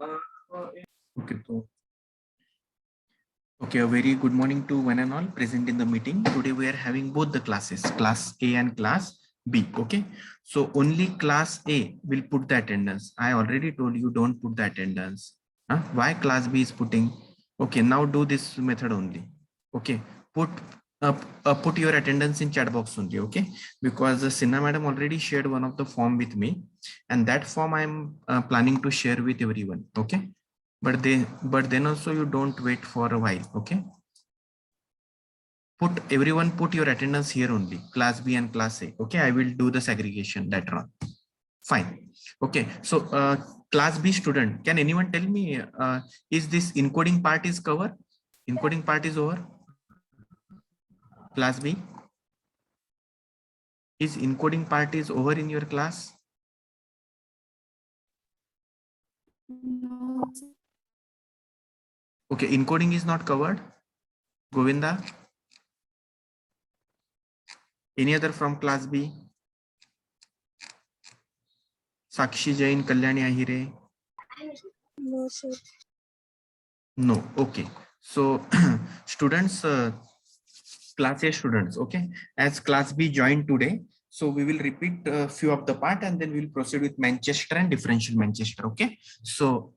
Okay, so okay, a very good morning to one and all present in the meeting. Today we are having both the classes, class A and class B. Okay, so only class A will put the attendance. I already told you don't put the attendance. Huh? Why class B is putting? Okay, now do this method only. Okay, put put your attendance in chat box only. Okay, because Sinha madam already shared one of the form with me, and that form I am planning to share with everyone. Okay, but then also you don't wait for a while. Okay, put everyone, put your attendance here only, class B and class A. Okay, I will do the segregation later on. Fine. Okay, so class B student, can anyone tell me, is this encoding part is covered? Encoding part is over? Class B, is encoding part is over in your class? No. Okay, encoding is not covered. Govinda, any other from class B? Sakshi Jain, Kalyani Ahire? No, sir. No. Okay, so students, class A students, okay, as class B joined today, so we will repeat a few of the part and then we'll proceed with Manchester and differential Manchester. Okay, so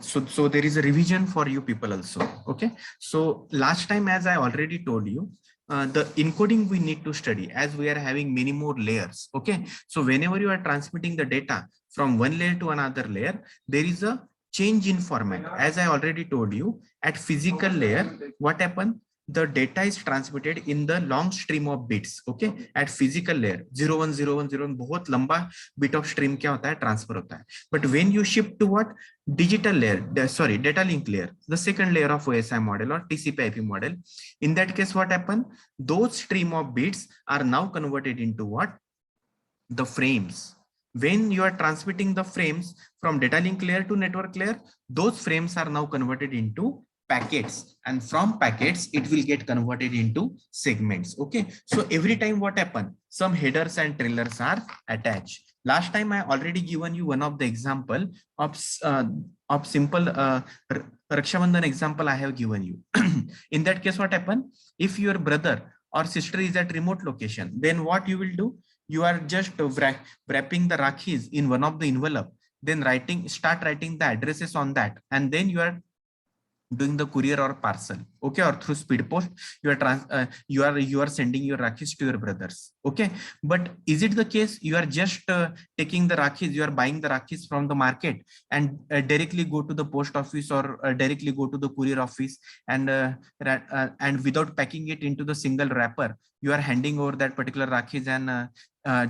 so there is a revision for you people also. Okay, so last time, as I already told you, the encoding we need to study, as we are having many more layers. Okay, so whenever you are transmitting the data from one layer to another layer, there is a change in format. As I already told you, at physical layer, what happened? The data is transmitted in the long stream of bits. Okay, at physical layer 010101 बहुत लंबा bit of stream क्या होता है, transfer होता है. But when you shift to what? Digital layer, sorry, data link layer, the second layer of OSI model or TCP/IP model. In that case, what happened? Those stream of bits are now converted into what? The frames. When you are transmitting the frames from data link layer to network layer, those frames are now converted into packets, and from packets it will get converted into segments. Okay, so every time what happen? Some headers and trailers are attached. Last time I already given you one of the example of simple Raksha Bandhan example I have given you. In that case, what happen? If your brother or sister is at remote location, then what you will do? You are just wrapping the rakhis in one of the envelope, then start writing the addresses on that, and then you are doing the courier or parcel. Okay, or through speed post you are you are sending your rakhis to your brothers. Okay, but is it the case you are just taking the rakhis, you are buying the rakhis from the market and directly go to the post office or directly go to the courier office and without packing it into the single wrapper, you are handing over that particular rakhis and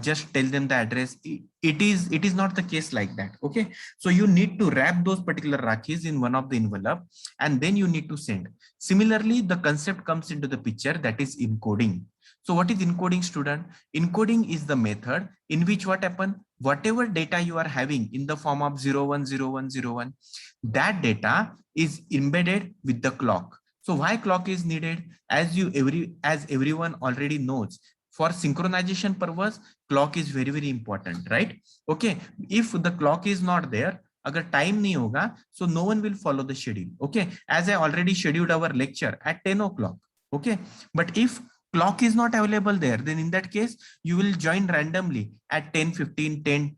just tell them the address? It is not the case like that. Okay, so you need to wrap those particular rakhis in one of the envelope and then you need to send. Similarly, the concept comes into the picture, that is encoding. So what is encoding, student? Encoding is the method in which what happen? Whatever data you are having in the form of 010101, that data is embedded with the clock. So why clock is needed? As everyone already knows, for synchronization purpose, clock is very, very important, right? Okay, if the clock is not there, अगर time नहीं होगा, so no one will follow the schedule. Okay, as I already scheduled our lecture at 10 o'clock. Okay, but if clock is not available there, then in that case you will join randomly at 10:15,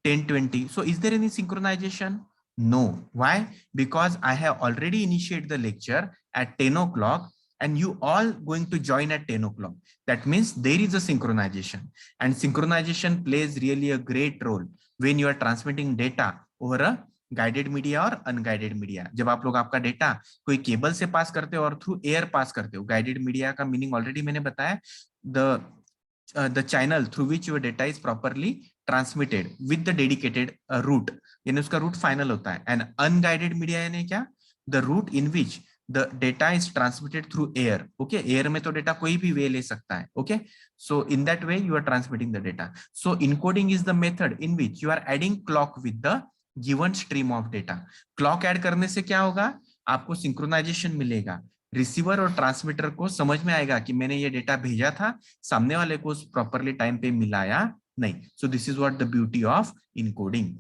10:20. So is there any synchronization? No. Why? Because I have already initiated the lecture at 10 o'clock and you all going to join at 10 o'clock. That means there is a synchronization, and synchronization plays really a great role when you are transmitting data over a guided media और unguided media. जब आप लोग आपका data कोई cable से पास करते हो और थ्रू एयर पास करते हो, गाइडेड मीडिया का मीनिंग ऑलरेडी मैंने बताया, the channel through which your data is properly transmitted with the dedicated route, यानी उसका route final होता है. And unguided media यानी क्या? The route in which the data is transmitted through air. Okay, air में तो data कोई भी way ले सकता है. Okay, so in that way you are transmitting the data. So encoding is the method in which you are adding clock with the given stream of data. Clock add करने से क्या होगा? आपको synchronization मिलेगा. Receiver और transmitter को समझ में आएगा कि मैंने ये डेटा भेजा था, सामने वाले को प्रॉपरली टाइम पे मिलाया नहीं. सो this is what the beauty of encoding.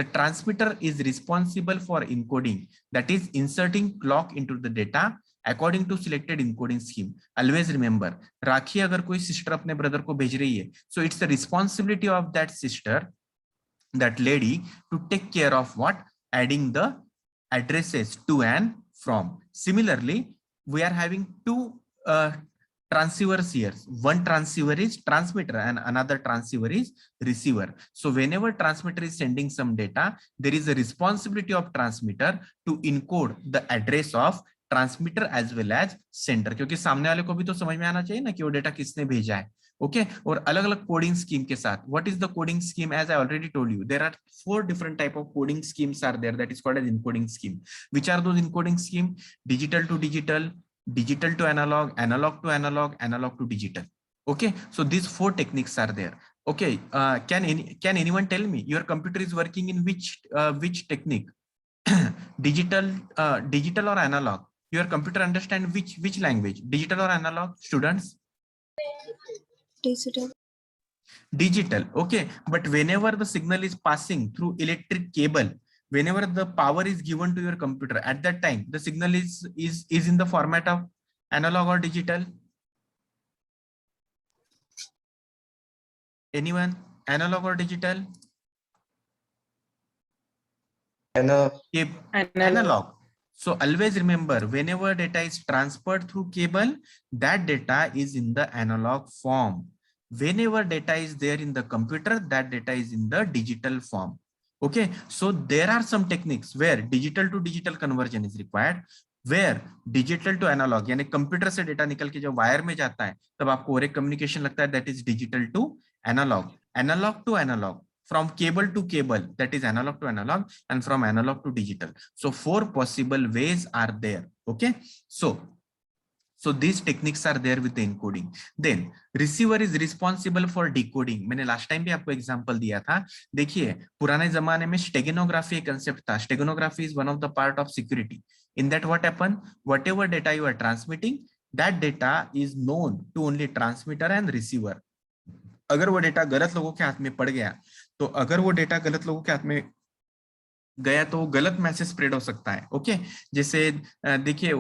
the transmitter is responsible for encoding, that is inserting clock into the data according to selected encoding scheme. Always remember, राखी अगर कोई सिस्टर अपने ब्रदर को भेज रही है, so it's the responsibility of that sister, that lady, to take care of what? Adding the addresses to and from. Similarly, we are having two transceivers here. One transceiver is transmitter and another transceiver is receiver. So whenever transmitter is sending some data, there is a responsibility of transmitter to encode the address of transmitter as well as sender, क्योंकि सामने वाले को भी तो समझ में आना चाहिए ना कि वो डेटा किसने भेजा है. ओके और अलग अलग कोडिंग स्कीम के साथ. What is the coding scheme? As I already told you, there are 4 different type of coding schemes are there, that is called as encoding scheme. Which are those encoding scheme? Digital to digital, digital to analog, analog to analog, analog to digital. Okay, so these 4 techniques are there. Okay, can anyone tell me your computer is working in which technique? Digital or analog? Your computer understand which language? Digital or analog, students? Digital. Digital. Okay, but whenever the signal is passing through electric cable, whenever the power is given to your computer, at that time the signal is in the format of analog or digital? Anyone? Analog or digital? Analog. So always remember, whenever data is transferred through cable, that data is in the analog form. Whenever data is there in the computer, that data is in the digital form. Okay, so there are some techniques where digital to digital conversion is required, where digital to analog, यानी computer से data निकल के जब wire में जाता है तब आपको और एक कम्युनिकेशन लगता है, that is digital to analog. Analog to analog, from cable to cable, that is analog to analog, and from analog to digital. So 4 possible ways are there. Okay, so these techniques are there with the encoding. Then receiver is responsible for decoding. मैंने last time भी आपको example दिया था. देखिए पुराने जमाने में steganography concept था. Steganography is one of the part of security. In that what happened? Whatever data you are transmitting, that data is known to only transmitter and receiver. अगर वो डेटा गलत लोगों के हाथ में पड़ गया, तो अगर वो डेटा गलत लोगों के हाथ में गया तो गलत मैसेज स्प्रेड हो सकता है. ओके, जैसे देखिए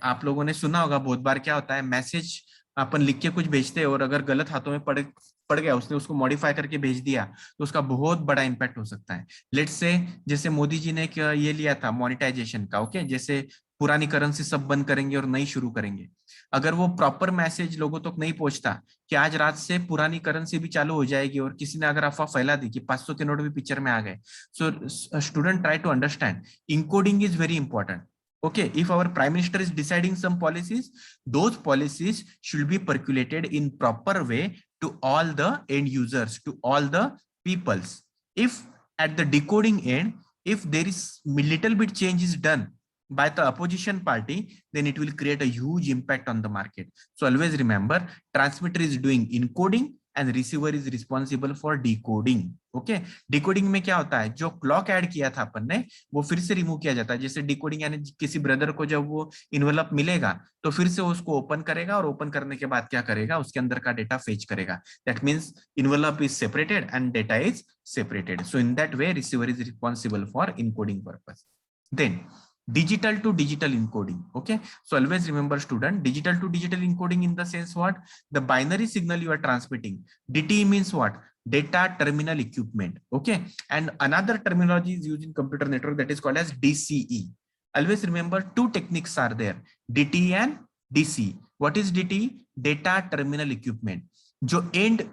आप लोगों ने सुना होगा बहुत बार क्या होता है, मैसेज अपन लिख के कुछ भेजते हैं और अगर गलत हाथों में पड़ गया, उसने उसको मॉडिफाई करके भेज दिया, तो उसका बहुत बड़ा इंपैक्ट हो सकता है. लेट्स से जैसे मोदी जी ने ये लिया था मोनेटाइजेशन का. ओके, जैसे पुरानी करेंसी सब बंद करेंगे और नई शुरू करेंगे. अगर वो प्रॉपर मैसेज लोगों तक नहीं पहुंचता कि आज रात से पुरानी करेंसी भी चालू हो जाएगी, और किसी ने अगर अफवाह फैला दी कि 500 के नोट भी पिक्चर में आ गए, so student try to understand, encoding is very important. Okay, if our prime minister is deciding some policies, those policies should be percolated in proper way to all the end users, to all the peoples. If at the decoding end, if there is little bit change is done by the opposition party, then it will create a huge impact on the market. So always remember, transmitter is doing encoding and receiver is responsible for decoding. Okay, decoding में क्या होता है, जो clock add किया था अपन ने वो फिर से रिमूव किया जाता है. जैसे डिकोडिंग यानी किसी ब्रदर को जब वो इन्वेलप मिलेगा तो फिर से उसको ओपन करेगा, और ओपन करने के बाद क्या करेगा, उसके अंदर का डेटा फेच करेगा. That means envelope is separated and data is separated. So in that way receiver is responsible for encoding purpose. Then digital to digital encoding. Okay, so always remember student, digital to digital encoding in the sense what, the binary signal you are transmitting, DTE means what, data terminal equipment. Okay, and another terminology is used in computer network, that is called as DCE. Always remember 2 techniques are there, DTE and DCE. What is DTE? Data terminal equipment. जो end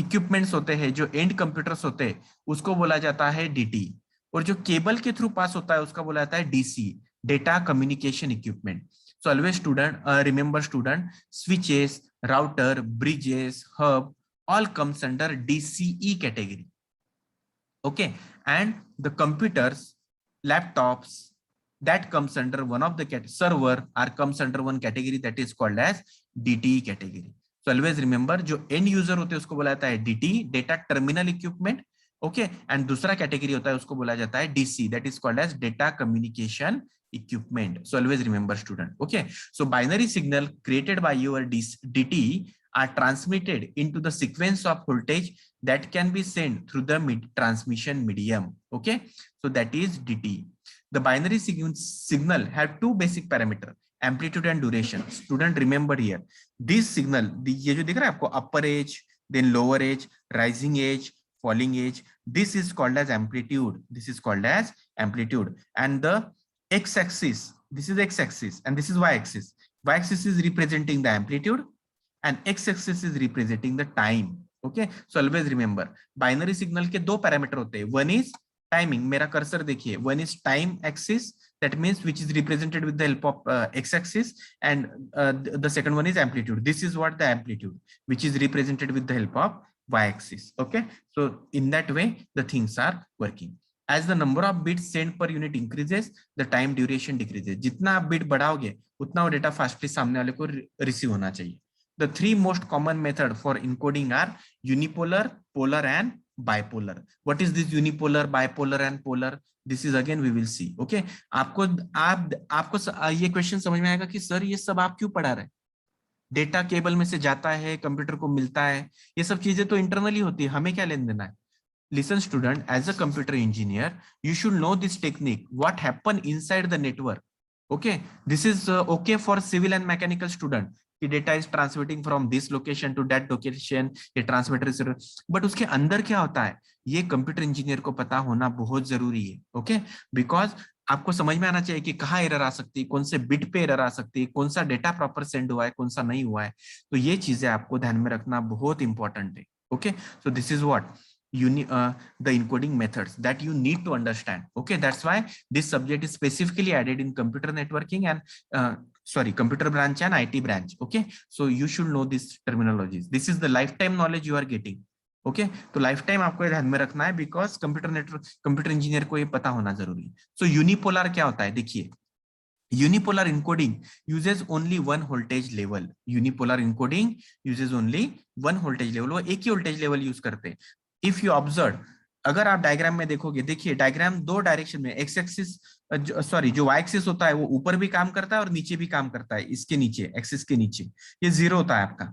equipments होते हैं, जो end computers होते हैं, उसको बोला जाता है DTE. और जो केबल के थ्रू पास होता है उसका बोला जाता है DC, data communication equipment. So always student remember student, switches, router, bridges, hub, all comes under DCE category. Okay, and the computers, laptops, that comes under one of the server or comes under one category, that is called as DTE category. So always remember, जो end user होते हैं उसको बोला जाता है DTE, data terminal equipment. Okay, and दूसरा category होता है उसको बोला जाता है DC, that is called as data communication equipment. So always remember student. Okay, so binary signal created by your DTE are transmitted into the sequence of voltage that can be sent through the transmission medium. Okay, so that is dt. The binary signal have two basic parameters, amplitude and duration. Student remember here, this signal, ये जो दिख रहा है आपको, upper edge, then lower edge, rising edge, falling edge, this is called as amplitude. This is called as amplitude. And the x-axis, this is x-axis and this is y-axis. Y-axis is representing the amplitude and x-axis is representing the time. Okay, so always remember, binary signal के दो parameter होते हैं. One is timing, मेरा cursor देखिए, one is time axis, that means which is represented with the help of x-axis, and the second one is amplitude. This is what the amplitude, which is represented with the help of y-axis. Okay, so in that way the things are working. As the number of bits sent per unit increases, the time duration decreases. जितना आप bit बढ़ाओगे उतना वो data fastly सामने वाले को receive होना चाहिए. The three most common method for encoding are unipolar, polar and bipolar. What is this unipolar, bipolar and polar? This is again we will see. Okay, आपको ये क्वेश्चन समझ में आएगा कि सर ये सब आप क्यों पढ़ा रहे हैं? डेटा केबल में से जाता है, कंप्यूटर को मिलता है, ये सब चीजें तो इंटरनली होती है, हमें क्या लेन देना है? Listen student, as a computer engineer, you should know this technique, what happen inside the network. Okay, this is okay for civil and mechanical student. कि data is transmitting from this location to that location, ये transmitter is, but उसके अंदर क्या होता है ये computer engineer को पता होना बहुत जरूरी है. ओके, बिकॉज आपको समझ में आना चाहिए कि कहाँ एरर आ सकती है, कौन से बिट पे एरर आ सकती है, कौन सा डेटा प्रॉपर सेंड हुआ है, कौन सा नहीं हुआ है. तो ये चीजें आपको ध्यान में रखना बहुत इंपॉर्टेंट है. Okay, so this is what the encoding methods that you need to understand. Okay, that's why this subject is specifically added in computer networking and computer branch and IT branch. Okay, so you should know these terminologies. This is the lifetime knowledge you are getting. Okay, तो lifetime आपको ध्यान में रखना है because computer engineer को ये पता होना जरूरी है. So unipolar क्या होता है देखिए, unipolar encoding uses only one voltage level. Unipolar encoding uses only one voltage level. वो एक ही voltage level यूज करते हैं. If you observe, अगर आप डायग्राम में देखोगे, देखिए डायग्राम दो डायरेक्शन में, एक्स एक्सिस जो वाई एक्सिस होता है वो ऊपर भी काम करता है और नीचे भी काम करता है. इसके नीचे, एक्सिस के नीचे ये जीरो होता है आपका.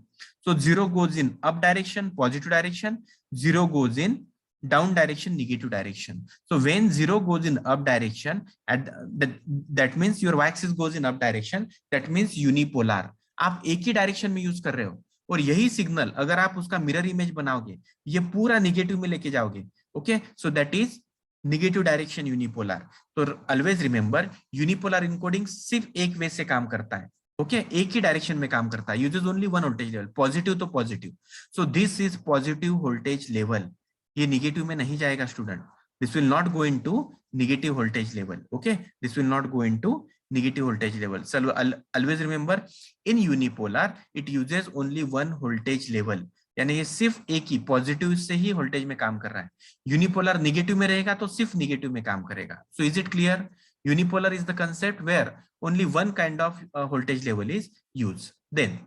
So zero goes in up direction, positive direction, zero goes in down direction, negative direction. So when zero goes in up direction, that means your Y axis goes in up direction, that means unipolar. आप एक ही direction में use कर रहे हो और यही signal अगर आप उसका मिरर इमेज बनाओगे, ये पूरा निगेटिव में लेके जाओगे. Okay, so that is negative direction unipolar. तो ऑलवेज रिमेंबर, यूनिपोलर इनकोडिंग सिर्फ एक वे से काम करता है. ओके, एक ही डायरेक्शन में काम करता है, uses only one voltage level, positive to positive. So this is positive voltage level. ये निगेटिव में नहीं जाएगा student. This will not go into negative voltage level. Okay, this will not go into negative voltage level. So always remember, in unipolar it uses only one voltage level. यानी ये सिर्फ एक ही positive से ही voltage में काम कर रहा है. यूनिपोलर नेगेटिव में रहेगा तो सिर्फ नेगेटिव में काम करेगा. So is it clear? Unipolar is the concept where only one kind of voltage level is use. Then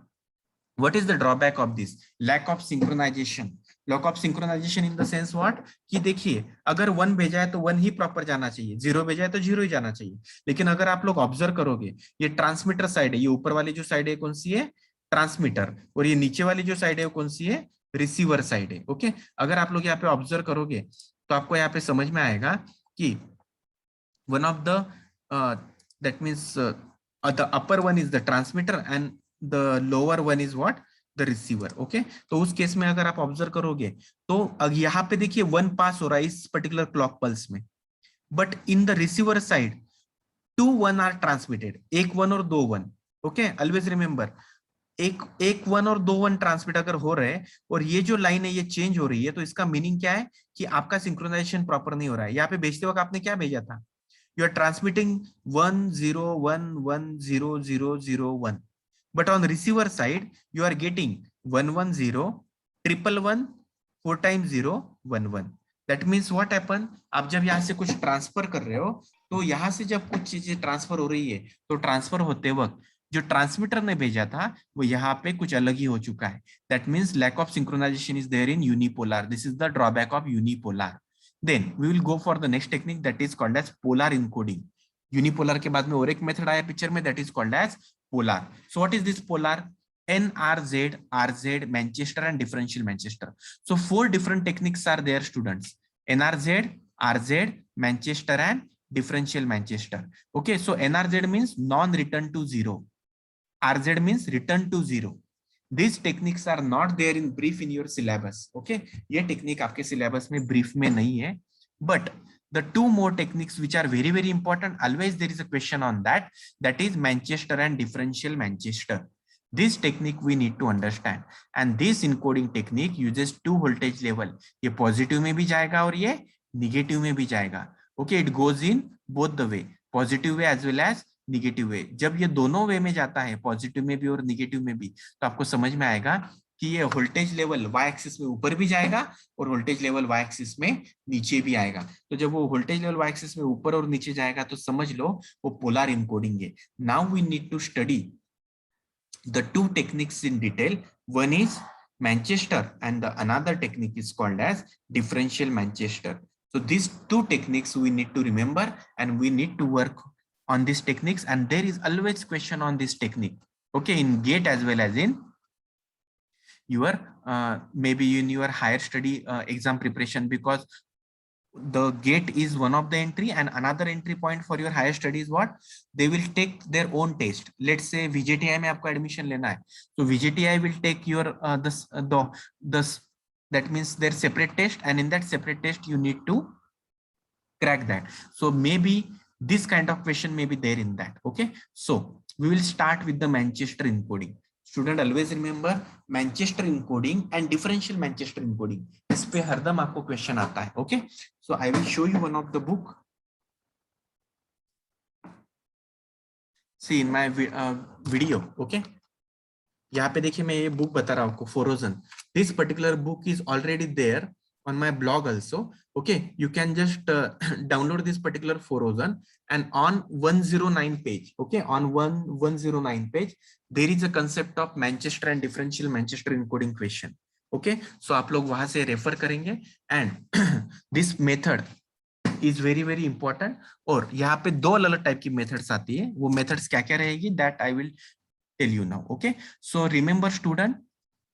what is the drawback of this? Lack of synchronization. Lack of synchronization in the sense what? कि देखिए अगर 1 भेजा है तो 1 ही proper जाना चाहिए, 0 भेजा है तो 0 ही जाना चाहिए. लेकिन अगर आप लोग ऑब्जर्व करोगे, ये ट्रांसमीटर साइड है, ये ऊपर वाली जो साइड है कौन सी है? ट्रांसमीटर. और ये नीचे वाली जो साइड है वो कौन सी है? रिसीवर साइड है. ओके, अगर आप लोग यहाँ पे ऑब्जर्व करोगे तो आपको यहाँ पे समझ में आएगा कि one of the that means the upper one is the transmitter and the lower one is what? The receiver. Okay, तो उस केस में अगर आप ऑब्जर्व करोगे तो यहाँ पे देखिए 1 पास हो रहा है इस पर्टिकुलर क्लॉक पल्स में, but in the receiver side 2 1 are transmitted. एक 1 और 2 1. ओके, ऑलवेज रिमेंबर, एक 1 और 2 1 ट्रांसमिट अगर हो रहे हैं और ये जो लाइन है ये चेंज हो रही है, तो इसका मीनिंग क्या है कि आपका सिंक्रोनाइजेशन प्रॉपर नहीं हो रहा है. यहाँ पे भेजते वक्त आपने क्या भेजा था? You are transmitting 1 0 1 1 0 0 0 1. But on receiver side, you are getting 1 1 0, 1 1 1, 4 times 0 1 1. That means what happen? आप जब यहाँ से कुछ ट्रांसफर कर रहे हो तो यहाँ से जब कुछ चीजें ट्रांसफर हो रही है तो ट्रांसफर होते वक्त जो ट्रांसमीटर ने भेजा था वो यहाँ पे कुछ अलग ही हो चुका है. That means lack of synchronization is there in unipolar. This is the drawback of unipolar. Then we will go for the next technique that is called as polar encoding. Unipolar के बाद में और एक मेथड आया picture में, that is called as polar. So what is this polar? NRZ, RZ, Manchester, and differential Manchester. So 4 different techniques are there, students. NRZ, RZ, Manchester, and differential Manchester. Okay, so NRZ means non-return to zero. RZ means return to zero. These techniques are not there in brief in your syllabus. Okay, ये technique आपके syllabus में brief में नहीं है. But the 2 more techniques which are very, very important, always there is a question on that. That is Manchester and differential Manchester. This technique we need to understand, and this encoding technique uses 2 voltage level. ये positive में भी जाएगा और ये negative में भी जाएगा. Okay, it goes in both the way, positive way as well as negative way. जब ये दोनों वे में जाता है, positive में भी और negative में भी, तो आपको समझ में आएगा कि ये वोल्टेज लेवल y एक्सिस में ऊपर भी जाएगा और वोल्टेज लेवल y एक्सिस में नीचे भी आएगा. तो जब वो वोल्टेज लेवल y एक्सिस में ऊपर और नीचे जाएगा तो समझ लो वो पोलर इनकोडिंग है. Now we need to study the 2 techniques in detail. One is Manchester and the another technique is called as differential Manchester. So these 2 techniques we need to remember, and we need to work on these techniques, and there is always question on this technique. Okay, in GATE as well as in your maybe in your higher study exam preparation, because the GATE is one of the entry, and another entry point for your higher study is what? They will take their own test. Let's say VJTI में आपको admission लेना है, so VJTI will take your that means their separate test, and in that separate test you need to crack that. So maybe this kind of question may be there in that. Okay, so we will start with the Manchester encoding. Student, always remember Manchester encoding and differential Manchester encoding. इस पे हरदम आपको question आता है. Okay, so I will show you one of the book. See in my video. Okay, यहाँ पे देखिए मैं ये बुक बता रहा हूँ आपको, Forozen. This particular book is already there on my blog also. Okay, you can just download this particular Forozen, and on 109 page, okay, on 109 page, there is a concept of Manchester and differential Manchester encoding question. Okay, so आप लोग वहां से refer करेंगे, and this method is very, very important. और यहाँ पे 2 अलग type की मेथड्स आती है. वो मेथड्स क्या क्या रहेगी, that I will tell you now. Okay, so remember student,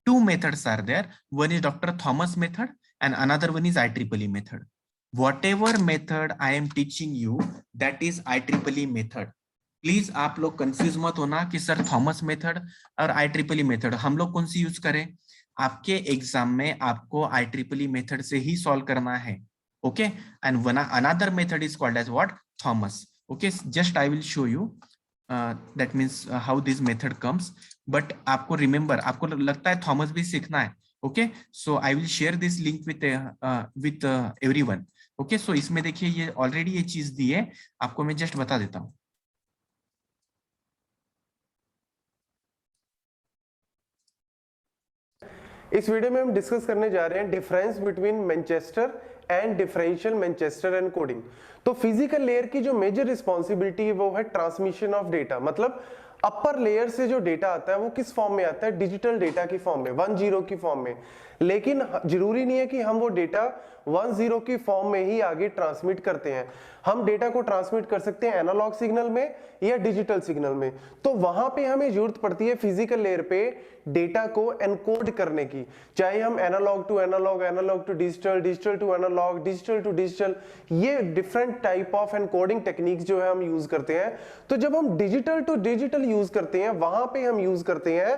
2 methods are there. One is Dr. Thomas method and another one is IEEE method. Whatever method I am teaching you, that is IEEE method. Please आप लोग confuse मत होना कि sir Thomas method और IEEE method हम लोग कौन सी use करें. आपके एग्जाम में आपको IEEE मेथड से ही सॉल्व करना है. Okay, and another method is called as what, Thomas. Okay, just I will show you that means how this method comes, but आपको remember, आपको लगता है थॉमस भी सीखना है. Okay, so I will share this link with everyone. Okay, so इसमें देखिए ये ऑलरेडी ये चीज दी है आपको, मैं जस्ट बता देता हूँ. इस वीडियो में हम डिस्कस करने जा रहे हैं difference between Manchester and differential Manchester encoding. तो फिजिकल लेयर की जो मेजर रिस्पॉन्सिबिलिटी है वो है ट्रांसमिशन ऑफ डेटा. मतलब अपर लेयर से जो डेटा आता है वो किस फॉर्म में आता है, डिजिटल डेटा की फॉर्म में, 1-0 की फॉर्म में. लेकिन जरूरी नहीं है कि हम वो डेटा 1-0 की फॉर्म में ही आगे ट्रांसमिट करते हैं. हम डेटा को ट्रांसमिट कर सकते हैं एनालॉग सिग्नल में या डिजिटल सिग्नल में. तो वहां पे हमें जरूरत पड़ती है फिजिकल लेयर पे डेटा को एनकोड करने की. चाहे हम analog to analog, analog to digital, digital to analog, digital to digital, ये different type of encoding techniques जो है हम यूज करते हैं. तो जब हम डिजिटल टू डिजिटल यूज करते हैं वहां पे हम यूज करते हैं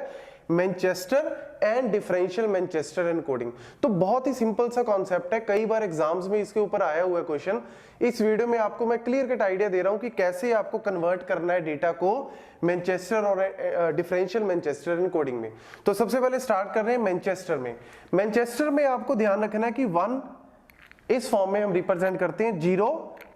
Manchester and differential Manchester encoding. तो बहुत ही सिंपल सा कॉन्सेप्ट है, कई बार एग्जाम्स में इसके ऊपर आया हुआ है क्वेश्चन. इस वीडियो में आपको मैं क्लियर कट आइडिया दे रहा हूं कि कैसे आपको कन्वर्ट करना है डेटा को मैनचेस्टर और डिफरेंशियल मैनचेस्टर एनकोडिंग में. तो सबसे पहले स्टार्ट कर रहे हैं मैनचेस्टर में. मैनचेस्टर में आपको ध्यान रखना है कि 1 इस फॉर्म में हम रिप्रेजेंट करते हैं, 0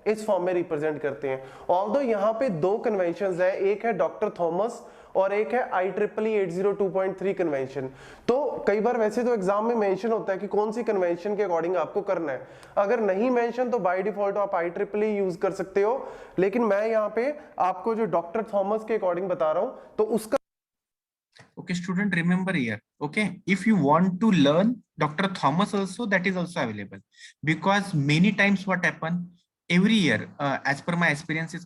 इस फॉर्म में रिप्रेजेंट करते हैं. ऑल्दो यहाँ पे 2 कन्वेंशंस है, एक है डॉक्टर थॉमस और एक है IEEE 802.3 कन्वेंशन. तो कई बार वैसे तो एग्जाम में मेंशन होता है कि कौन सी कन्वेंशन के अकॉर्डिंग आपको करना है. अगर नहीं मेंशन तो बाय डिफॉल्ट आप IEEE यूज कर सकते हो. लेकिन मैं यहाँ पे आपको जो डॉक्टर थॉमस के अकॉर्डिंग बता रहा हूँ तो उसका. Okay, student, remember here. Okay, if you want to learn Dr. Thomas also, that is also available, because many times what happen, every year, as per my experience is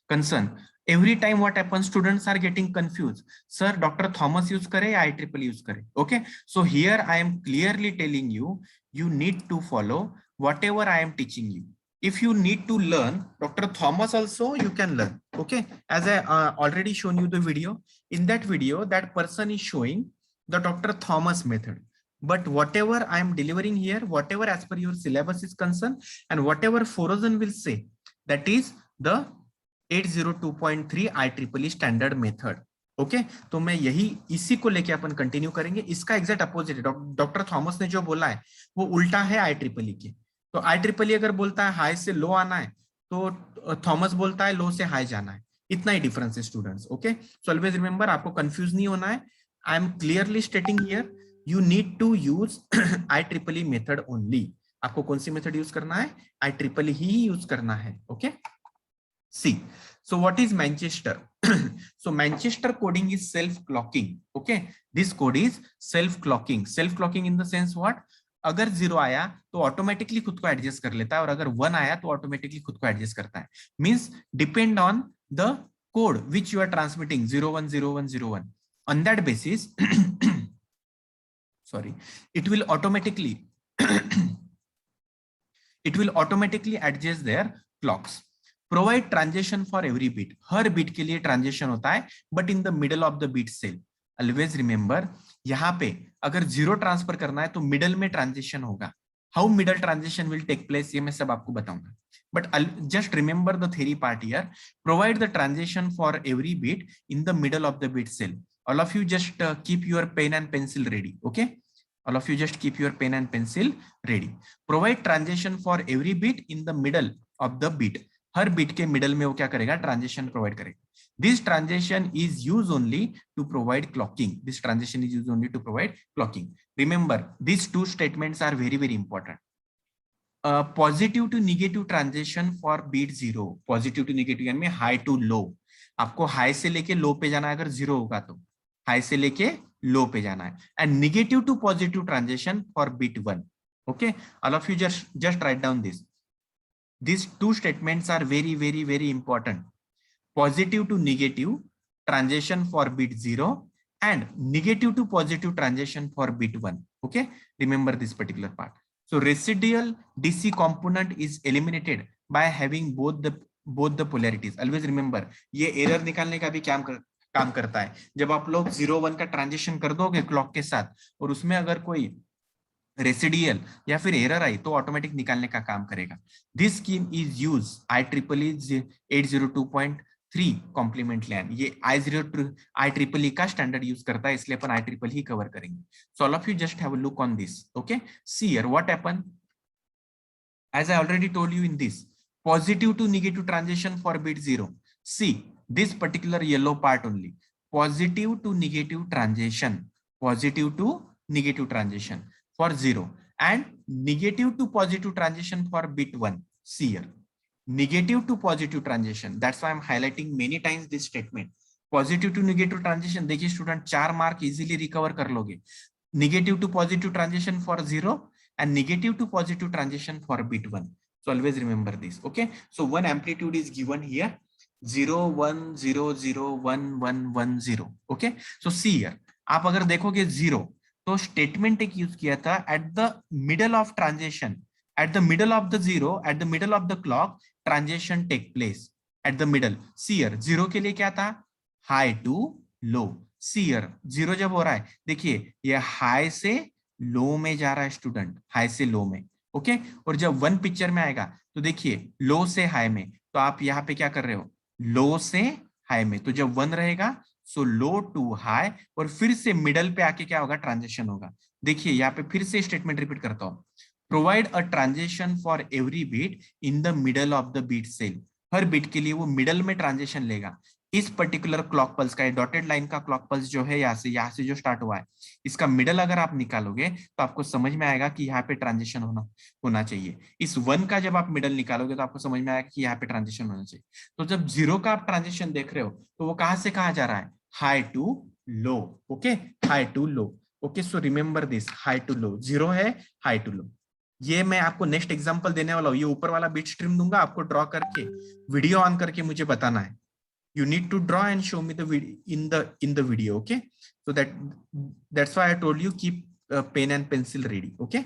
concerned, every time what happens, students are getting confused. Sir, Dr. Thomas use kare ya IEEE use kare? Okay, so here I am clearly telling you, you need to follow whatever I am teaching you. If you need to learn Dr. Thomas also, you can learn. Okay, as I already shown you the video. In that video, that person is showing the Dr. Thomas method. But whatever I am delivering here, whatever as per your syllabus is concerned, and whatever Forozen will say, that is the 802.3 IEEE standard method. Okay तो मैं यही इसी को लेके अपन continue करेंगे. इसका exact opposite है. Doctor Thomas ने जो बोला है वो उल्टा है IEEE के. तो IEEE अगर बोलता है हाई से लो आना है, तो थॉमस बोलता है लो से हाई जाना है. इतना ही डिफरेंस है स्टूडेंट्स. ओके, सो ऑलवेज रिमेंबर, आपको कंफ्यूज नहीं होना है. I am clearly स्टेटिंग here, you need to use IEEE method only. आपको कौन सी मेथड यूज करना है? IEEE ही यूज करना है. Okay, see. So what is Manchester? So Manchester coding is self clocking. Okay, this code is self clocking. Self clocking in the sense what? अगर 0 आया तो automatically खुद को एडजस्ट कर लेता है, और अगर 1 आया तो ऑटोमेटिकली खुद को एडजस्ट करता है. Means depend on the code which you are transmitting 010101. On that basis sorry, it will automatically adjust their clocks. Provide transition for every bit. हर बीट के लिए ट्रांजिशन होता है, but in the middle of the beat cell. Always remember, यहाँ पे अगर 0 transfer करना है तो मिडल में ट्रांजिशन होगा. How middle transition will take place, ये मैं सब आपको बताऊंगा. But just remember the theory part here. Provide the transition for every beat in the middle of the beat cell. All of you just keep your pen and pencil ready. Okay, all of you just keep your pen and pencil ready. Provide transition for every bit in the middle of the beat. हर beat के middle में वो क्या करेगा? Transition provide करेगा. This transition is used only to provide clocking. This transition is used only to provide clocking. Remember, these two statements are very very important. Positive to negative transition for beat 0. Positive to negative यानी high to low. आपको high से लेके लो पे जाना है. अगर 0 होगा तो हाई से लेके लो पे जाना है. And negative to positive transition for beat 1. Okay, all of you just write down this. These two statements are very very very important. Positive to negative transition for beat 0 and negative to positive transition for beat 1. Okay, remember this particular part. So residual DC component is eliminated by having both the polarities. Always remember, ये error निकालने का भी काम करता है. जब आप लोग 0-1 का ट्रांजिशन कर दोगे क्लॉक के साथ, और उसमें अगर कोई रेसिडियल या फिर एरर आई तो ऑटोमेटिक निकालने का काम करेगा. This scheme is use IEEE 802.3 complement LAN. ये IEEE का स्टैंडर्ड यूज करता है, इसलिए अपन IEEE ही कवर करेंगे. So all of you just have a look on this. Okay, see here what happen. As I already told you in this, positive to negative transition for beat 0. See this particular yellow part only. Positive to negative transition for 0 and negative to positive transition for bit 1. See here, negative to positive transition. That's why I'm highlighting many times this statement. Positive to negative transition, देखिए student 4 mark easily recover कर लोगे. Negative to positive transition for 0 and negative to positive transition for bit 1. So always remember this. Okay, so one amplitude is given here. 0 1 0 0 1 1 1 0. Okay, so see here, आप अगर देखोगे 0 तो statement एक use किया था at the middle of transition, at the middle of the 0, at the middle of the clock transition take place at the middle. See here 0 के लिए क्या था? High to low. See here 0 जब हो रहा है, देखिए ये हाई से लो में जा रहा है स्टूडेंट, हाई से लो में. ओके, और जब 1 पिक्चर में आएगा तो देखिए लो से हाई में, तो आप यहाँ पे क्या कर रहे हो? लो से हाई में. तो जब 1 रहेगा सो लो टू हाई, और फिर से मिडल पे आके क्या होगा? ट्रांजिशन होगा. देखिए यहाँ पे फिर से स्टेटमेंट रिपीट करता हूं. Provide a transition for every beat in the middle of the beat cell. हर बीट के लिए वो मिडल में ट्रांजिशन लेगा. इस पर्टिकुलर क्लॉक पल्स का, डॉटेड लाइन का क्लॉक पल्स जो है यहाँ से जो स्टार्ट हुआ है, इसका मिडल अगर आप निकालोगे तो आपको समझ में आएगा कि यहाँ पे ट्रांजिशन होना चाहिए. इस 1 का जब आप मिडल निकालोगे तो आपको समझ में आएगा कि यहाँ पे ट्रांजिशन होना चाहिए. तो जब 0 का आप ट्रांजिशन देख रहे हो तो वो कहाँ से कहाँ जा रहा है? High to low. Okay, high to low. Okay, so remember this, high to low. 0 है, हाई टू लो. ये मैं आपको नेक्स्ट एग्जांपल देने वाला हूँ, ये ऊपर वाला बिट स्ट्रीम दूंगा आपको, ड्रॉ करके वीडियो ऑन करके मुझे बताना है. You need to draw and show me the video in the video. Okay, so that's why I told you keep pen and pencil ready. Okay,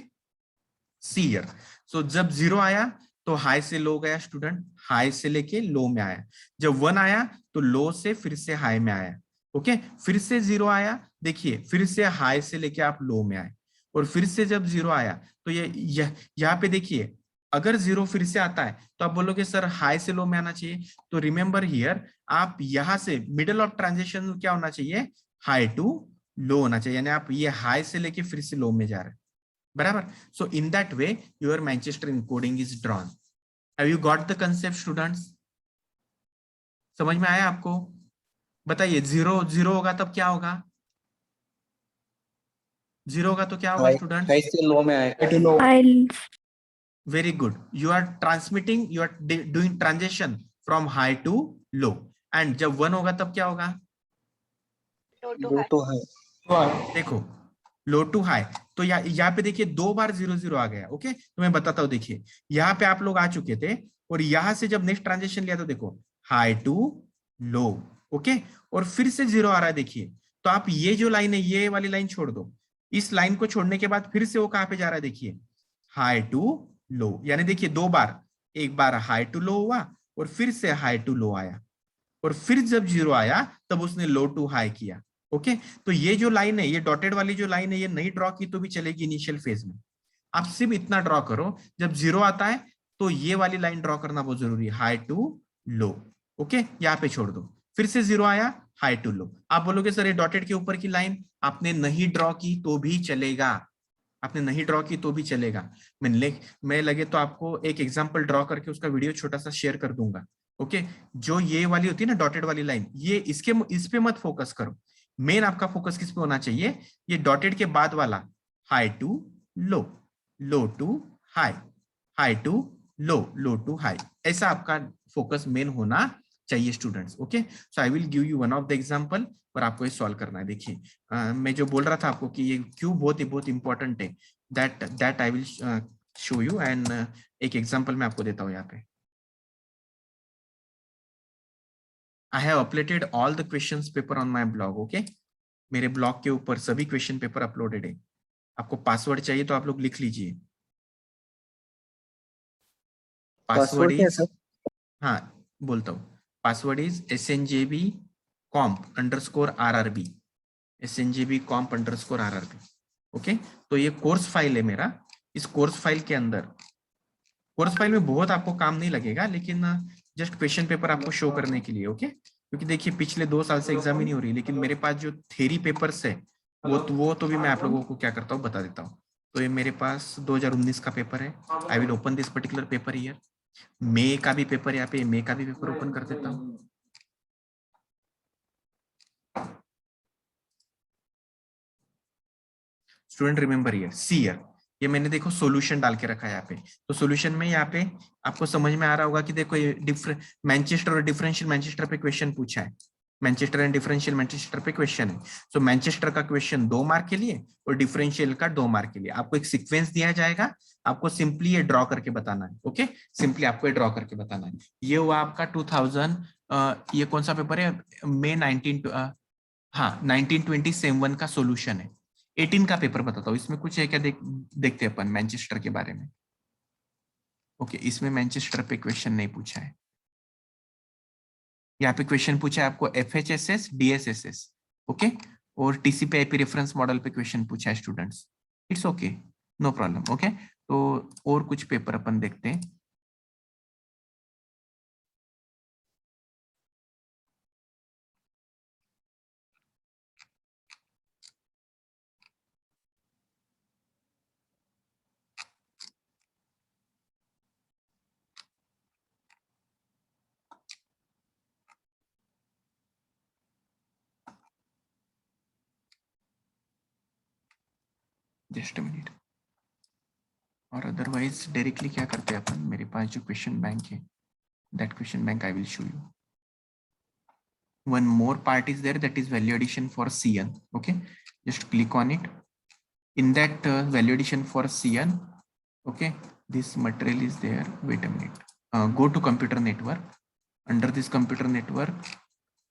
see here. So जब 0 आया तो high से लो गया student, high से लेके लो में आया. जब 1 आया तो लो से फिर से हाई में आया. ओके, फिर से 0 आया, देखिए फिर से हाई से लेके आप लो में आए, और फिर से जब 0 आया तो ये यहाँ पे देखिए, अगर 0 फिर से आता है तो आप बोलोगे सर हाई से लो में आना चाहिए. तो रिमेंबर हियर, आप यहां से मिडल ऑफ ट्रांजिशन क्या होना चाहिए, हाई टू लो होना चाहिए, यानी आप ये हाई से लेके फिर से लो में जा रहे हैं, बराबर. So in that way your Manchester encoding is drawn. Have you got the concept students? समझ में आया आपको? बताइए, 0 होगा तब क्या होगा? 0 होगा तो क्या होगा स्टूडेंट? हाई से लो में आएगा. I'll Very good. You are transmitting, you are doing transition from high to low. And जब 1 होगा तब क्या होगा? लो टू हाई. देखो, लो टू हाई. तो यहाँ पे देखिए 2 बार 0 0 आ गया. ओके, तो मैं बताता हूँ. देखिए यहाँ पे आप लोग आ चुके थे, और यहां से जब नेक्स्ट ट्रांजिशन लिया तो देखो हाई टू लो. ओके, और फिर से 0 आ रहा है. देखिए, तो आप ये जो लाइन है, ये वाली लाइन छोड़ दो. इस लाइन को छोड़ने के बाद फिर से वो कहां पे जा रहा है? देखिए हाई टू लो, यानी देखिए 2 बार, एक बार हाई टू लो हुआ और फिर से हाई टू लो आया, और फिर जब 0 आया तब उसने लो टू हाई किया. ओके, तो ये जो लाइन है, ये डॉटेड वाली जो लाइन है, ये नहीं ड्रॉ की तो भी चलेगी इनिशियल फेज में. आप सिर्फ इतना ड्रॉ करो, जब 0 आता है तो ये वाली लाइन ड्रॉ करना बहुत जरूरी है, हाई टू लो. ओके, यहाँ पे छोड़ दो. फिर से 0 आया, हाई टू लो. आप बोलोगे सर ये डॉटेड के ऊपर की लाइन आपने नहीं ड्रॉ की तो भी चलेगा, आपने नहीं ड्रॉ की तो भी चलेगा. मैं लगे तो आपको एक एग्जांपल ड्रॉ करके उसका वीडियो छोटा सा शेयर कर दूंगा. ओके, जो ये वाली होती है ना डॉटेड वाली लाइन, ये इस पे मत फोकस करो. मेन आपका फोकस किस पे होना चाहिए? ये डॉटेड के बाद वाला, high to low, low to high, high to low, low to high. ऐसा आपका फोकस मेन होना चाहिए students. Okay, so I will give you one of the example, और आपको ये सॉल्व करना है. देखिए मैं जो बोल रहा था आपको कि ये क्यों बहुत इंपॉर्टेंट है, that I will show you. And एक एग्जांपल मैं आपको देता हूँ. यहाँ पे I have uploaded all the questions paper on my blog. Okay, मेरे ब्लॉग के ऊपर सभी क्वेश्चन पेपर अपलोडेड है. आपको पासवर्ड चाहिए तो आप लोग लिख लीजिए. पासवर्ड इज, हाँ बोलता हूँ, password is SNJB comp_RRB, SNJB comp_RRB. Okay, तो ये कोर्स फाइल है मेरा. इस कोर्स फाइल के अंदर, कोर्स फाइल में बहुत आपको काम नहीं लगेगा, लेकिन जस्ट क्वेश्चन पेपर आपको शो करने के लिए. ओके, क्योंकि देखिए पिछले 2 साल से एग्जाम ही नहीं हो रही, लेकिन मेरे पास जो थ्योरी पेपर्स है वो तो भी मैं आप लोगों को क्या करता हूँ बता देता हूँ. तो ये मेरे पास 2019 का पेपर है. I will open this particular paper here. मई का भी पेपर, यहाँ पे मई का भी पेपर ओपन कर देता हूँ. Student remember here, see here, ये मैंने देखो सॉल्यूशन डाल के रखा है यहाँ पे. तो सॉल्यूशन में यहाँ पे आपको समझ में आ रहा होगा कि देखो ये मैनचेस्टर और डिफरेंशियल मैनचेस्टर पे क्वेश्चन पूछा है. मैनचेस्टर एंड डिफरेंशियल मैनचेस्टर पे क्वेश्चन है. सो मैनचेस्टर का क्वेश्चन 2 मार्क के लिए और डिफरेंशियल का 2 मार्क के लिए. आपको एक सीक्वेंस दिया जाएगा, आपको सिंपली ये ड्रॉ करके बताना है. ओके, सिंपली आपको ये ड्रॉ करके बताना है. ये हुआ आपका 2000, ये कौन सा पेपर है? मई 1920 सेम 1 का सोल्यूशन है. 18 का पेपर बताता हूँ, इसमें कुछ है क्या देखते हैं अपन मैनचेस्टर के बारे में. ओके, इसमें मैनचेस्टर पे क्वेश्चन नहीं पूछा है. यहाँ पे क्वेश्चन पूछा है आपको FHSS DSSS. ओके, और TCP IP रेफरेंस मॉडल पे क्वेश्चन पूछा है students. It's okay, no problem. Okay, तो और कुछ पेपर अपन देखते हैं. Just a minute. और अदरवाइज डायरेक्टली क्या करते हैं अपन, मेरे पास जो क्वेश्चन बैंक है, that question bank I will show you. One more part is there, that is value addition for CN. Okay, just click on it. In that value addition for CN, Okay, this material is there. Wait a minute. Go to computer network. Under this computer network,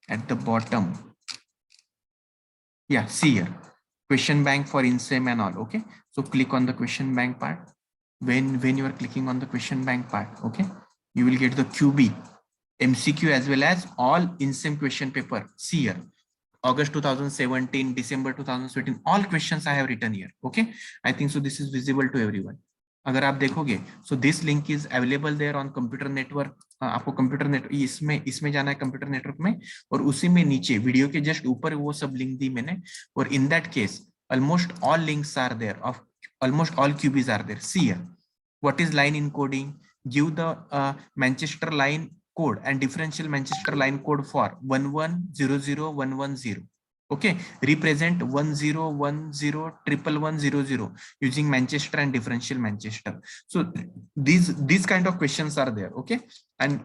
at the bottom, yeah, see here, question bank for INSEM and all. Okay, so click on the question bank part. When you are clicking on the question bank part, okay, you will get the QB, MCQ as well as all INSEM question paper. See here, August 2017, December 2017, all questions I have written here. Okay, I think so this is visible to everyone. अगर आप देखोगे, so this link is available there on computer network. आपको computer network इसमें जाना है computer network में, और उसी में नीचे वीडियो के जस्ट ऊपर वो सब लिंक दी मैंने, और in that case almost all links are there, of almost all QBs are there. See here, what is line encoding? Give the Manchester line code and differential Manchester line code for 1100110. Okay, represent 10101100 using Manchester and differential Manchester. So these kind of questions are there. Okay, and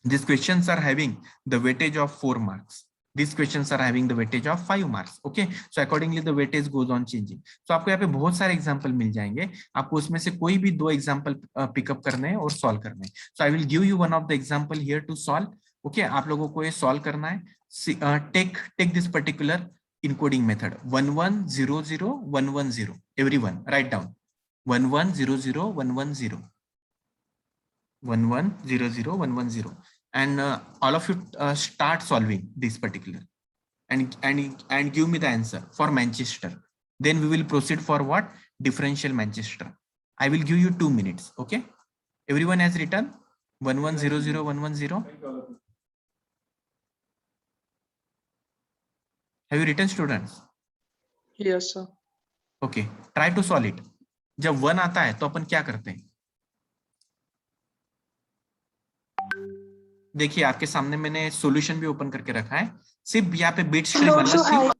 these questions are having the weightage of 4 marks. These questions are having the weightage of 5 marks. Okay, so accordingly the weightage goes on changing. So आपको यहाँ पे बहुत सारे example मिल जाएंगे, आपको उसमें से कोई भी 2 एग्जांपल पिकअप करने हैं और सॉल्व करने हैं. So I will give you one of the example here to solve. Okay, आप लोगों को ये सॉल्व करना है. Take this particular encoding method 1100110. Everyone write down 1100110. 1100110, and all of you start solving this particular and give me the answer for Manchester. Then we will proceed for what? Differential Manchester. I will give you 2 minutes. Okay, everyone has written 1100110. Have you written, students? Yes, sir. Okay, try to solve it. जब 1 आता है तो अपन क्या करते हैं? देखिए आपके सामने मैंने सॉल्यूशन भी ओपन करके रखा है. सिर्फ यहाँ पे बिट स्ट्रीम अलग थी.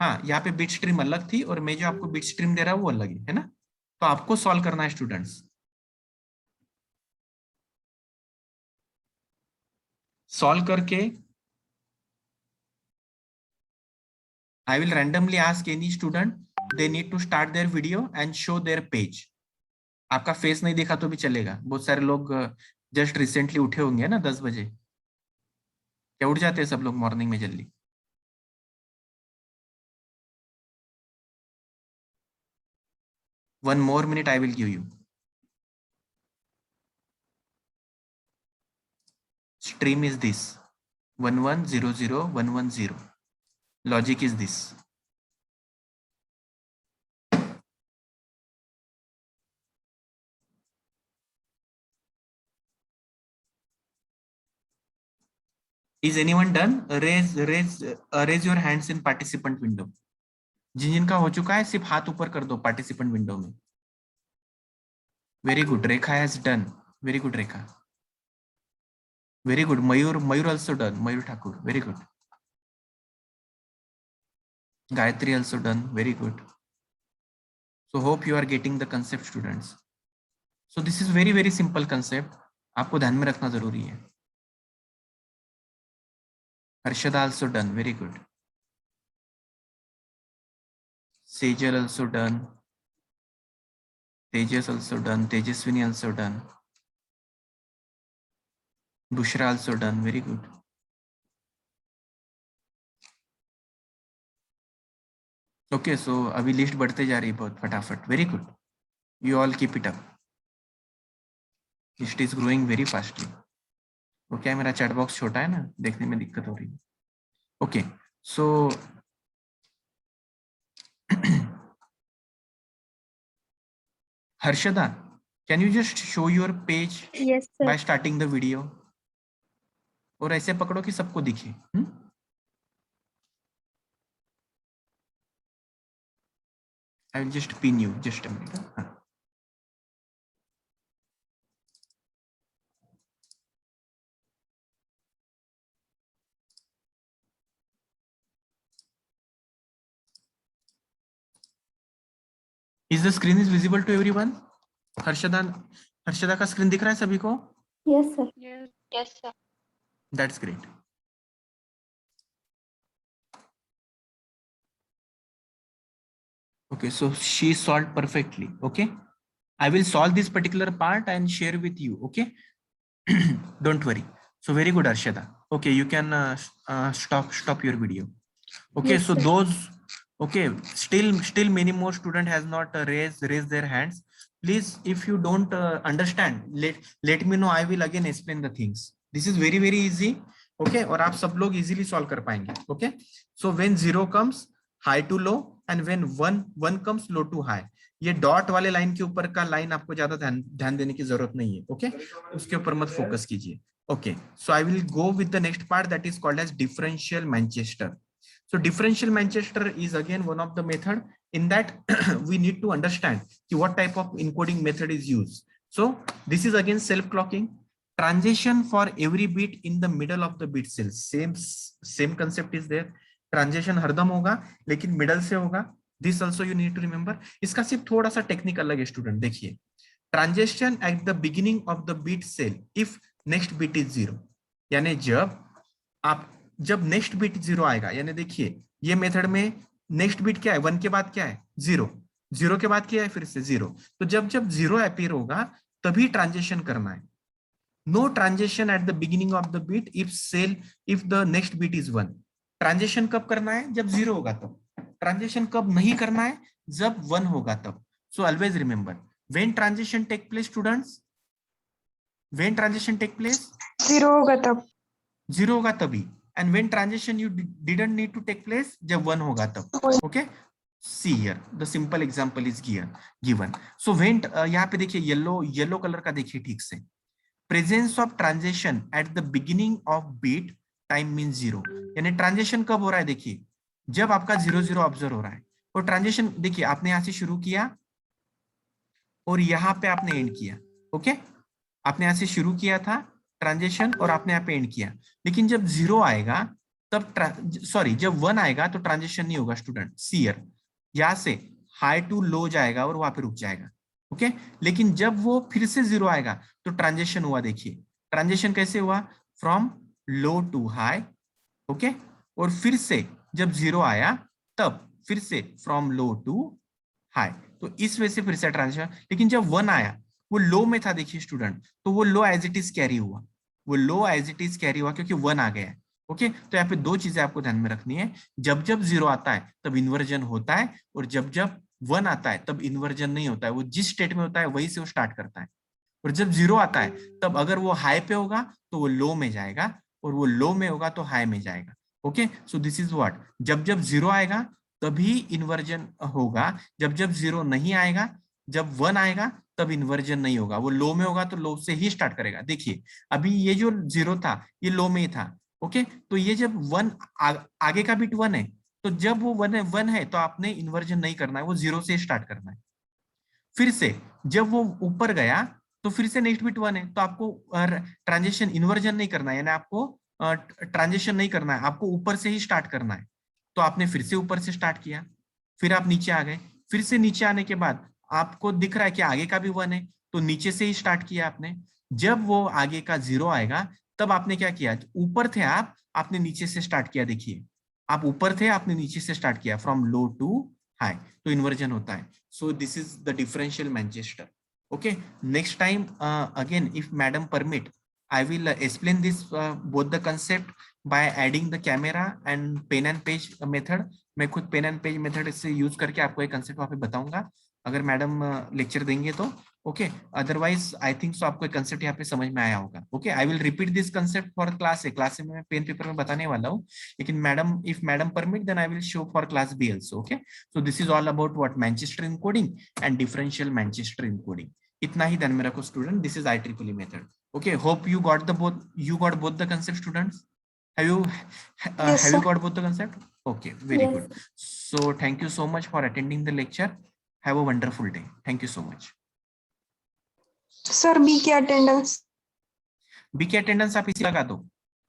हाँ, यहाँ पे बिट स्ट्रीम अलग थी और मैं जो आपको बिट स्ट्रीम दे रहा हूँ वो अलग है ना. तो आपको सॉल्व करना है स्टूडेंट्स. सॉल्व करके I will randomly ask any student, they need to start their video and show their page. आपका फेस नहीं दिखा तो भी चलेगा. बहुत सारे लोग जस्ट रिसेंटली उठे होंगे ना 10 बजे. क्या उठ जाते हैं सब लोग मॉर्निंग में जल्दी? One more minute I will give you. Stream is this 1100110. Logic is this. Is anyone done? Raise your hands in participant window. जिनका हो चुका है सिर्फ हाथ ऊपर कर दो पार्टिसिपेंट विंडो में. Very good. Rekha has done. Very good Rekha. Very good. Mayur also done. Mayur Thakur. Very good. Gayatri also done. Very good. So hope you are getting the concept, students. So this is very very simple concept. आपको ध्यान में रखना जरूरी है. Harshada also done. Very good. Sejal also done. Tejas also done. Tejaswini also done. Bushra also done. Very good. Okay, so अभी list बढ़ते जा रही है बहुत फटाफट. Very good. You all keep it up. List is growing very fastly. Okay, मेरा chat box छोटा है ना, देखने में दिक्कत हो रही है. Okay, so Harshada, can you just show your page? Yes, sir. By starting the video? और ऐसे पकड़ो कि सबको दिखे. I will just pin you. Just a minute. Is the screen is visible to everyone? Harshada का स्क्रीन दिख रहा है सभी को? Yes, sir. Yes, sir. That's great. Okay, so she solved perfectly. Okay, I will solve this particular part and share with you. Okay. Don't worry. So very good, Arshada. Okay, you can stop your video. Okay, Yes, so sir. those, okay, still many more student has not raised their hands. Please, if you don't understand, let me know. I will again explain the things. This is very easy. Okay, और आप सब लोग easily solve कर पाएंगे. Okay, so when 0 comes, high to low, and when 1 comes, low to high. ये dot वाले line के ऊपर का लाइन आपको ज्यादा ध्यान देने की जरूरत नहीं है. ओके, उसके ऊपर मत फोकस कीजिए. Okay, so I will go with the next part that is called as differential Manchester. So differential Manchester is again one of the method. In that we need to understand what type of encoding method is used. So this is again self-clocking. Transition for every bit in the middle of the bit cell. Same concept is there. Transition हरदम होगा लेकिन middle से होगा. This also you need to remember. इसका सिर्फ थोड़ा सा technical लगे स्टूडेंट. देखिए, transaction at the beginning of the beat cell if next beat is 0. यानी जब नेक्स्ट बिट 0 आएगा, यानी देखिए ये मेथड में नेक्स्ट बिट क्या है, 1 के बाद क्या है 0, 0 के बाद क्या है फिर से 0. तो जब 0 अपीयर होगा तभी ट्रांजेक्शन करना है. No transaction at the beginning of the bit if the next bit is 1. Transaction कब करना है, जब 0 होगा तब. ट्रांजेक्शन कब नहीं करना है, जब 1 होगा तब. So always remember, when transaction take place students, when transaction take place 0 होगा तब. 0 होगा तभी. And when transition you didn't need to take place, जब 1 होगा तब. Okay, see here the simple example is given. So when यहाँ पे देखिए येलो कलर का देखिए ठीक से, presence of transition at the beginning of bit time means 0. यानी ट्रांजेक्शन कब हो रहा है, देखिए जब आपका 0 ऑब्जर्व हो रहा है. और ट्रांजेक्शन देखिए आपने यहाँ से शुरू किया और यहाँ पे आपने एंड किया. ओके, आपने यहाँ से शुरू किया था ट्रांजेक्शन और आपने यहाँ पे एंड किया. लेकिन जब 0 आएगा तब जब 1 आएगा तो ट्रांजेक्शन नहीं होगा स्टूडेंट. सी हियर, यहाँ से हाई टू लो जाएगा और वहां पे रुक जाएगा. ओके, लेकिन जब वो फिर से 0 आएगा तो ट्रांजेक्शन हुआ. देखिए ट्रांजेक्शन कैसे हुआ, from low to high. Okay, और फिर से जब 0 आया तब फिर से फ्रॉम लो टू हाई. तो इस वजह से फिर से ट्रांजेक्शन. लेकिन जब 1 आया वो लो में था देखिए स्टूडेंट, तो वो लो एज इट इज कैरी हुआ. वो लो एज इट इज कैरी हुआ क्योंकि 1 आ गया है. ओके, तो यहाँ पे दो चीजें आपको ध्यान में रखनी है. जब 0 आता है तब इन्वर्जन होता है, और जब 1 आता है तब इन्वर्जन नहीं होता है. वो जिस स्टेट में होता है वही से वो स्टार्ट करता है. और जब 0 आता है तब अगर वो हाई पे होगा तो वो लो में जाएगा, और वो लो में होगा तो हाई में जाएगा. Okay, so this is what, जब 0 आएगा तभी इन्वर्जन होगा. जब 0 नहीं आएगा, जब 1 आएगा तब इन्वर्जन नहीं होगा. वो लो में होगा तो लो से ही स्टार्ट करेगा. देखिए अभी ये जो 0 था ये लो में ही था. ओके, तो ये जब 1 आगे का बिट 1 है, तो जब वो 1 है तो आपने इन्वर्जन नहीं करना है, वो 0 से स्टार्ट करना है. फिर से जब वो ऊपर गया तो फिर से नेक्स्ट बिट 1 है, तो आपको ट्रांजेक्शन इन्वर्जन नहीं करना है, यानी आपको ट्रांजेक्शन नहीं करना है, आपको ऊपर से ही स्टार्ट करना है. तो आपने फिर से ऊपर से स्टार्ट किया, फिर आप नीचे आ गए. फिर से नीचे आने के बाद आपको दिख रहा है कि आगे का भी 1 है, तो नीचे से ही स्टार्ट किया आपने. जब वो आगे का 0 आएगा तब आपने क्या किया, ऊपर थे आपने नीचे से स्टार्ट किया. देखिए आप ऊपर थे, आपने नीचे से स्टार्ट किया, फ्रॉम लो टू हाई, तो इन्वर्जन होता है. सो this is the differential Manchester. Okay, next time again if madam permit, I will explain this both the concept by adding the camera and pen and page method. मैं खुद pen and page method से use करके आपको एक concept वहाँ पे बताऊंगा, अगर मैडम लेक्चर देंगे तो. Okay, otherwise I think so आपको एक कंसेप्ट यहाँ पे समझ में आया होगा. Okay, I will repeat this concept for class में मैं पेन पेपर में बताने वाला हूँ, लेकिन madam if madam permit then I will show for class B also. Okay, so this is all about what Manchester encoding and differential Manchester encoding. इतना ही ध्यान में रखो student. This is IEEE method. Okay, hope you got both the concept, students. Have you Yes, have sir. you got both the concept? Okay, very Yes. good. So thank you so much for attending the lecture. Have a wonderful day. Thank you so much. Sir, B की attendance. B की attendance आप इसी लगा दो.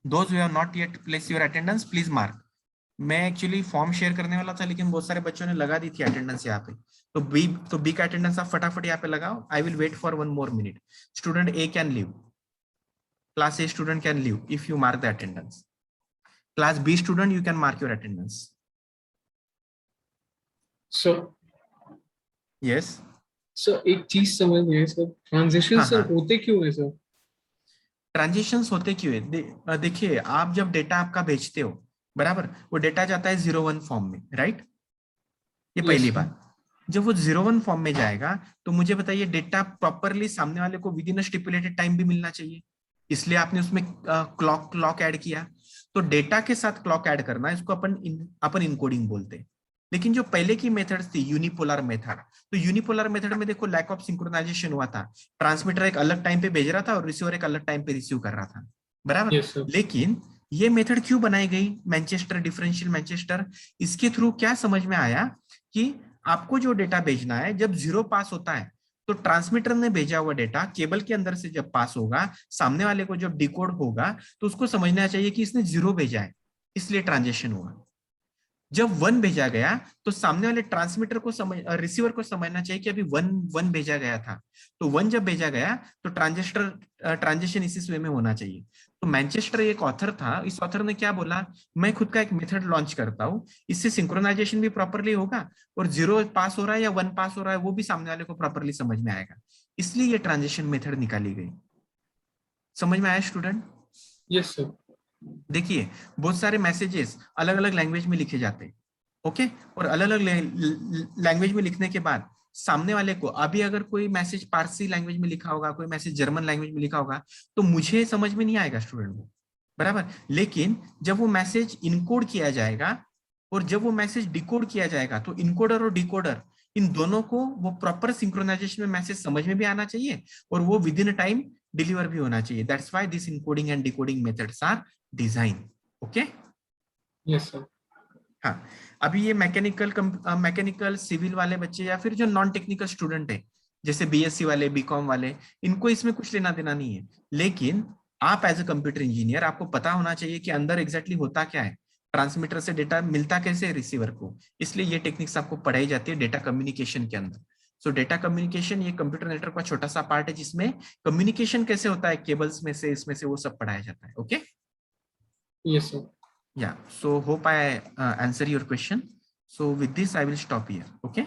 Those who have not yet placed your attendance, please mark. मैं actually form share करने वाला था, लेकिन बहुत सारे बच्चों ने लगा दी थी अटेंडेंस यहाँ पे. तो बी का अटेंडेंस आप फटाफट यहाँ पे लगाओ. I will wait for 1 more minute. Student A can leave. Class A student can leave if you mark the attendance. Class B student, you can mark your attendance. So, Yes. Sir एक चीज समझ नहीं है sir, transition हाँ, sir हाँ। होते क्यों है सर? ट्रांजिशंस होते क्यों है? देखिए, आप जब डेटा आपका भेजते हो, बराबर, वो डेटा जाता है 0-1 फॉर्म में, राइट? ये पहली यस सर। बात। जब वो 0-1 फॉर्म में जाएगा तो मुझे बताइए, डेटा प्रॉपरली सामने वाले को विद इन स्टिपुलेटेड टाइम भी मिलना चाहिए, इसलिए आपने उसमें क्लॉक ऐड किया। तो डेटा के साथ क्लॉक ऐड करना, इसको अपन इनकोडिंग बोलते हैं। लेकिन जो पहले की मेथड थी यूनिपोलर मेथड, तो यूनिपोलर मेथड में देखो लैक ऑफ सिंक्रोनाइजेशन हुआ था। ट्रांसमीटर एक अलग टाइम पे भेज रहा था और रिसीवर एक अलग टाइम पे रिसीव कर रहा था, बराबर। Yes sir. लेकिन ये मेथड क्यों बनाई गई, मैनचेस्टर डिफरेंशियल मैनचेस्टर? इसके थ्रू क्या समझ में आया कि आपको जो डेटा भेजना है, जब 0 पास होता है तो ट्रांसमीटर ने भेजा हुआ डेटा केबल के अंदर से जब पास होगा, सामने वाले को जब डिकोड होगा तो उसको समझना चाहिए कि इसने 0 भेजा है, इसलिए ट्रांजेक्शन हुआ। जब 1 भेजा गया तो सामने वाले ट्रांसमीटर को रिसीवर को समझना चाहिए कि अभी 1 भेजा गया था, तो 1 जब भेजा गया तो ट्रांजेक्शन इसी वे में होना चाहिए। तो मैनचेस्टर एक ऑथर था, इस ऑथर ने क्या बोला, मैं खुद का एक मेथड लॉन्च करता हूं, इससे सिंक्रोनाइजेशन भी प्रॉपरली होगा और 0 पास हो रहा है या 1 पास हो रहा है वो भी सामने वाले को प्रॉपरली समझ में आएगा, इसलिए ये ट्रांजेक्शन मेथड निकाली गई। समझ में आया स्टूडेंट? Yes sir. देखिए, बहुत सारे मैसेजेस अलग अलग लैंग्वेज में लिखे जाते हैं, ओके, और अलग अलग लैंग्वेज में लिखने के बाद सामने वाले को, अभी अगर कोई मैसेज पारसी लैंग्वेज में लिखा होगा, कोई मैसेज जर्मन लैंग्वेज में लिखा होगा, तो मुझे समझ में नहीं आएगा स्टूडेंट को, बराबर। लेकिन जब वो मैसेज इनकोड किया जाएगा और जब वो मैसेज डिकोड किया जाएगा, तो इनकोडर और डिकोडर इन दोनों को वो प्रॉपर सिंक्रोनाइजेशन में मैसेज समझ में भी आना चाहिए और वो विद इन टाइम डिलीवर भी होना चाहिए। That's why this encoding and decoding methods are design, okay. Yes sir. हाँ, अभी ये मैकेनिकल सिविल वाले बच्चे या फिर जो नॉन टेक्निकल स्टूडेंट है, जैसे बीएससी वाले, बीकॉम वाले, इनको इसमें कुछ लेना देना नहीं है। लेकिन आप एज ए कंप्यूटर इंजीनियर, आपको पता होना चाहिए कि अंदर एग्जैक्टली होता क्या है, ट्रांसमीटर से डेटा मिलता कैसे है रिसीवर को, इसलिए ये टेक्निक्स आपको पढ़ाई जाती है डेटा कम्युनिकेशन के अंदर। सो डेटा कम्युनिकेशन ये कंप्यूटर नेटवर्क का छोटा सा पार्ट है जिसमें कम्युनिकेशन कैसे होता है केबल्स में से, इसमें से वो सब पढ़ाया जाता है, okay. Yes sir. Yeah, so hope I answer your question. So with this, I will stop here. Okay.